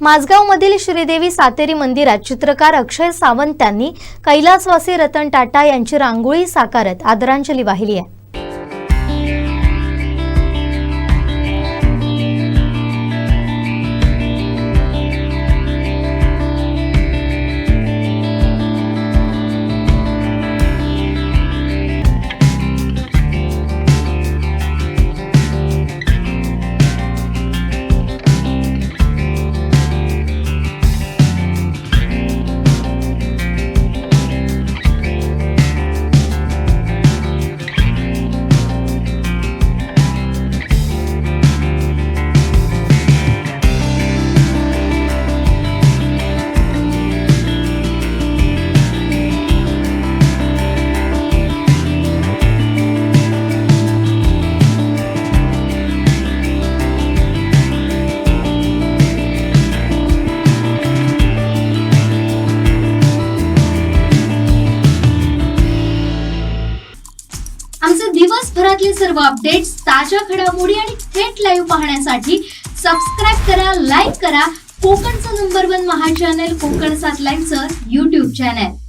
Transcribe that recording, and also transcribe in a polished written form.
माझगावमधील श्रीदेवी सातेरी मंदिरात चित्रकार अक्षय सावंत यांनी कैलासवासी रतन टाटा यांची रांगोळी साकारत आदरांजली वाहिली आहे। आमचे दिवसभरातले सर्व अपडेट्स, ताज्या घडामोडी आणि थेट लाईव्ह पाहण्यासाठी सबस्क्राइब करा, लाईक करा कोकणचं नंबर 1 महा चॅनल कोकण 7 लाईव्हचं YouTube चॅनल।